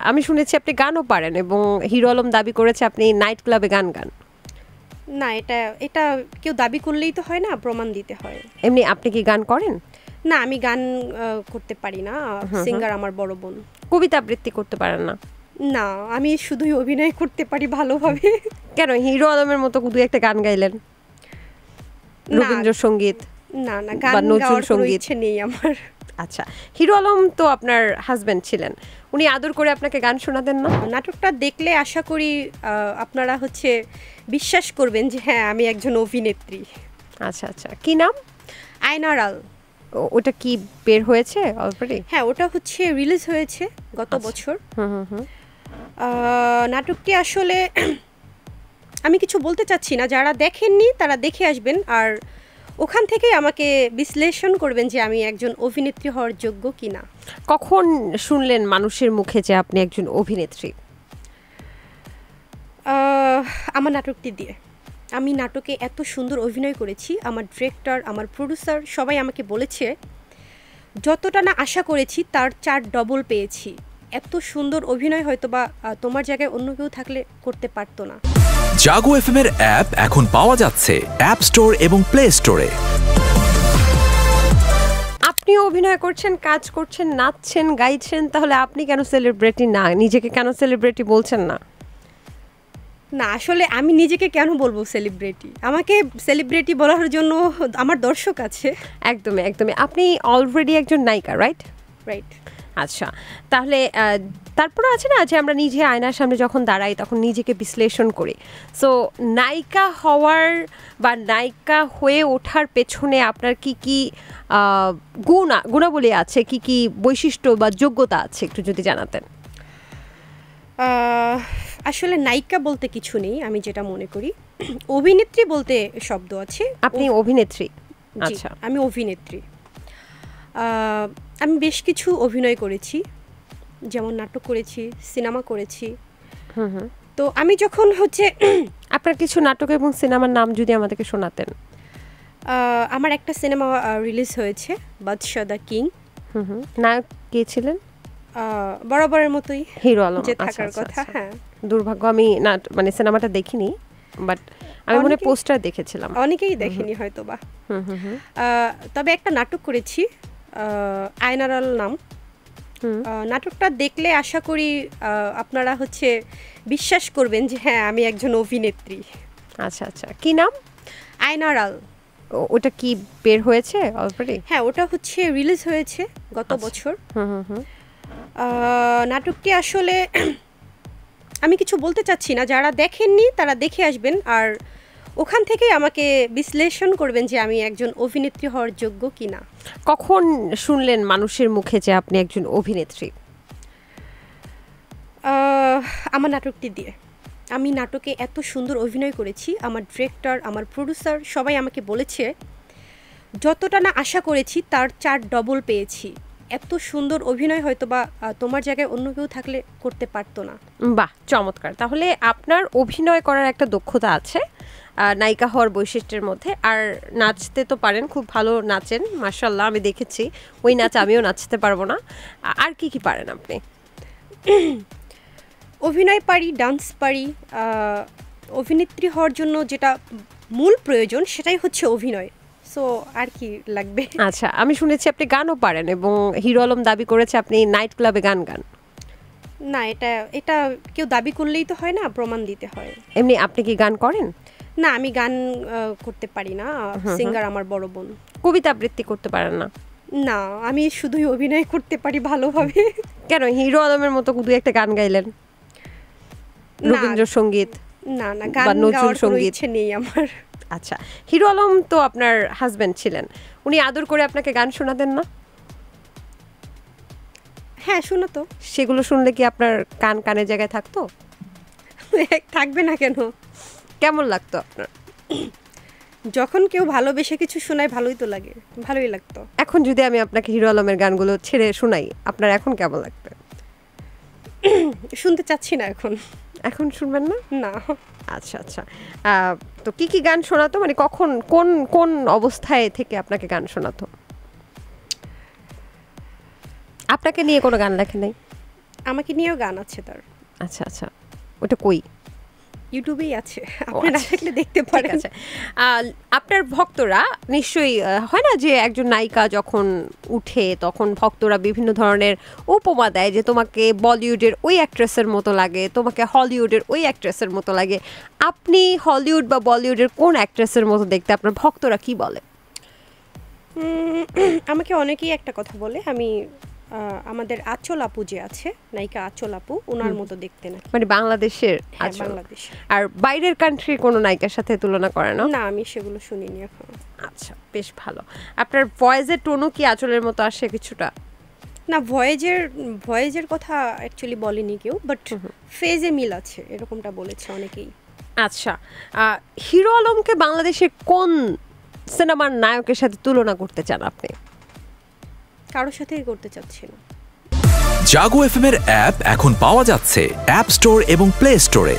আমি শুনেছি আপনি গানও পারেন এবং হিরো আলম দাবি করেছে আপনি নাইট ক্লাবে গান গান। না, এটা এটা কেউ দাবি করলেই তো হয় না, প্রমাণ দিতে হয়। এমনি আপনি কি গান করেন? না, আমি গান করতে পারি না। সিঙ্গার আমার বড় বোন। কবিতা আবৃত্তি করতে পারেন না? না, আমি শুধুই অভিনয় করতে পারি ভালোভাবে। কেন হিরো আলমের মতো দু একটা গান গাইলেন, না রবীন্দ্রসঙ্গীত না না, বা গান নজরুল গাওয়ার কোনো সঙ্গীত? ইচ্ছে নেই আমার। আচ্ছা, হিরো আলম তো আপনার হাজবেন্ড ছিলেন, উনি আদর করে আপনাকে গান শোনাতেন না? নাটকটা দেখলে আশা করি আপনারা বিশ্বাস করবেন যে হ্যাঁ, আমি একজন অভিনেত্রী। আচ্ছা আচ্ছা, কি নাম? আয়নারাল। ওটা কি বের হয়েছে অলরেডি? হ্যাঁ, ওটা রিলিজ হয়েছে গত বছর। নাটকটি আসলে আমি কিছু বলতে চাচ্ছি না, যারা দেখেননি তারা দেখে আসবেন, আর ওখান থেকেই আমাকে বিশ্লেষণ করবেন যে আমি একজন অভিনেত্রী হওয়ার যোগ্য কিনা। কখন শুনলেন মানুষের মুখে যে আপনি একজন অভিনেত্রী? আমার নাটকটি দিয়ে। আমি নাটকে এত সুন্দর অভিনয় করেছি, আমার ডিরেক্টর, আমার প্রোডিউসার সবাই আমাকে বলেছে যতটা না আশা করেছি তার 4 ডবল পেয়েছি। এত সুন্দর অভিনয় হয়তো বা তোমার জায়গায় অন্য কেউ থাকলে করতে পারতো না। জাগো এফএম এর অ্যাপ এখন পাওয়া যাচ্ছে অ্যাপ স্টোর এবং প্লে স্টোরে। আপনিও অভিনয় করছেন, কাজ করছেন, নাচছেন, গাইছেন, তাহলে আপনি কেন সেলিব্রিটি না? নিজেকে কেন সেলিব্রিটি বলছেন না? না, আসলে আমি নিজেকে কেন বলবো সেলিব্রিটি? আমাকে সেলিব্রিটি বলার জন্য আমার দর্শক আছে। একদমই একদমই। আপনি অলরেডি একজন নায়িকা, রাইট? রাইট। আচ্ছা, তাহলে তারপরে আছে না যে আমরা নিজে আয়নার সামনে যখন দাঁড়াই তখন নিজেকে বিশ্লেষণ করি। সো নায়িকা হওয়ার বা নায়িকা হয়ে ওঠার পেছনে আপনার কি কি গুণাবলী আছে, কি কি বৈশিষ্ট্য বা যোগ্যতা আছে, একটু যদি জানাতেন। আসলে নায়িকা বলতে কিছু নেই, আমি যেটা মনে করি। অভিনেত্রী বলতে শব্দ আছে। আপনি অভিনেত্রী? আচ্ছা, আমি অভিনেত্রী। আমি বেশ কিছু অভিনয় করেছি, যেমন নাটক করেছি, সিনেমা করেছি। তো আমি যখন আপনার কিছু নাটক এবং সিনেমার নাম যদি আমাদেরকে শোনাতেন। আমার একটা সিনেমা রিলিজ হয়েছে, বাদশাহ দ্য কিং। নায়ক কে ছিলেন? বরাবরের মতোই হিরো আলম যে থাকার কথা। হ্যাঁ, দুর্ভাগ্য আমি না মানে সিনেমাটা দেখিনি, বাট আমি মনে পোস্টার দেখেছিলাম। অনেকেই দেখেনি হয়তো বা। তবে একটা নাটক করেছি, আয়নারাল নাম। নাটকটা দেখলে আশা করি আপনারা বিশ্বাস করবেন যে হ্যাঁ, আমি একজন অভিনেত্রী। আচ্ছা আচ্ছা, কি নাম? আয়নারাল। ওটা কি বের হয়েছে অলরেডি? হ্যাঁ, ওটা রিলিজ হয়েছে গত বছর। নাটকটি আসলে আমি কিছু বলতে চাচ্ছি না, যারা দেখেননি তারা দেখে আসবেন, আর ওখান থেকেই আমাকে বিশ্লেষণ করবেন যে আমি একজন অভিনেত্রী হওয়ার যোগ্য কিনা। কখন শুনলেন মানুষের মুখে যে আপনি একজন অভিনেত্রী? আমার নাটকটি দিয়ে। আমি নাটকে এত সুন্দর অভিনয় করেছি, আমার ডিরেক্টর, আমার প্রোডিউসার সবাই আমাকে বলেছে যতটা না আশা করেছি তার 4 ডবল পেয়েছি। এত সুন্দর অভিনয় হয়তো বা তোমার জায়গায় অন্য কেউ থাকলে করতে পারতো না। বাহ, চমৎকার। তাহলে আপনার অভিনয় করার একটা দক্ষতা আছে নায়িকা হওয়ার বৈশিষ্ট্যের মধ্যে, আর নাচতে তো পারেন, খুব ভালো নাচেন মাশাআল্লাহ, আমি দেখেছি। ওই নাচ আমিও নাচতে পারবো না। আর কি কি পারেন আপনি? অভিনয় পারি, ডান্স পারি। অভিনেত্রী হওয়ার জন্য যেটা মূল প্রয়োজন সেটাই অভিনয়। সো আর কি লাগবে? আচ্ছা, আমি শুনেছি আপনি গানও পারেন এবং হিরো আলম দাবি করেছে আপনি নাইট ক্লাবে গান গান। না, এটা কেউ দাবি করলেই তো হয় না, প্রমাণ দিতে হয়। এমনি আপনি কি গান করেন? না, আমি গান করতে পারি না। সিঙ্গার আমার বড় বোন। কবিতা আবৃত্তি করতে পারেন না? না, আমি শুধুই অভিনয় করতে পারি ভালোভাবে। কেন হিরো আলমের মতো দু একটা গান গাইলেন, রবীন্দ্রসঙ্গীত? না না, গান গাওয়ার কোনো ইচ্ছে নেই আমার। আচ্ছা, হিরো আলম তো আপনার হাজবেন্ড ছিলেন, উনি আদর করে আপনাকে গান শোনাতেন না? হ্যাঁ, শোনাতো। সেগুলো শুনলে কি আপনার কান কানের জায়গায় থাকতো? থাকবে না কেন? কেমন লাগতো আপনার? যখন কেউ ভালোবেসে কিছু শোনায় ভালোই তো লাগে, ভালোই লাগতো। এখন যদি আমি আপনাকে হিরো আলমের গানগুলো ছেড়ে শোনাই, আপনার এখন কেমন লাগবে? শুনতে চাচ্ছি না এখন। এখন শুনবেন না? না। আচ্ছা আচ্ছা, তো কি কি গান শোনাতো, মানে কখন, কোন কোন অবস্থায় থেকে আপনাকে গান শোনাতো? আপনাকে নিয়ে কোনো গান লেখে নাই? আমাকে নিয়েও গান আছে তার, আচ্ছা আচ্ছা, ওটা কই? ইউটিউবেই আছে, আপনি না আচ্ছা। দেখলে দেখতে ঠিক পারেন। আছে। আপনার ভক্তরা নিশ্চয়ই হয় না যে একজন নায়িকা যখন উঠে তখন ভক্তরা বিভিন্ন ধরনের উপমা দেয় যে তোমাকে বলিউডের ওই অ্যাক্ট্রেসের মতো লাগে, তোমাকে হলিউডের ওই অ্যাক্ট্রেসের মতো লাগে। আপনি হলিউড বা বলিউডের কোন অ্যাক্ট্রেসের মতো দেখতে আপনার ভক্তরা কি বলে? আমাকে অনেকেই একটা কথা বলে, আমি আমাদের আঁচল আপু যে আছে, নায়িকা আঁচল আপু, ওনার মতো দেখতে নাকি। মানে বাংলাদেশের? হ্যাঁ, আচ্ছা। বাংলাদেশ। আর বাইরের কান্ট্রির কোনো নায়িকার সাথে তুলনা করে না? না, আমি সেগুলো শুনিনি এখন। আচ্ছা, বেশ ভালো। আপনার ভয়েসের টোনও কি আঁচলের মতো আসে কিছুটা? না, ভয়েজের কথা অ্যাকচুয়ালি বলেনি কেউ, বাট ফেজে মিল আছে এরকমটা বলেছে অনেকেই। আচ্ছা, হিরো আলমকে বাংলাদেশের কোন সিনেমার নায়কের সাথে তুলনা করতে চান আপনি? কারোর সাথেই করতে চাচ্ছি না। জাগো এফএম এর অ্যাপ এখন পাওয়া যাচ্ছে অ্যাপ স্টোর এবং প্লে স্টোরে।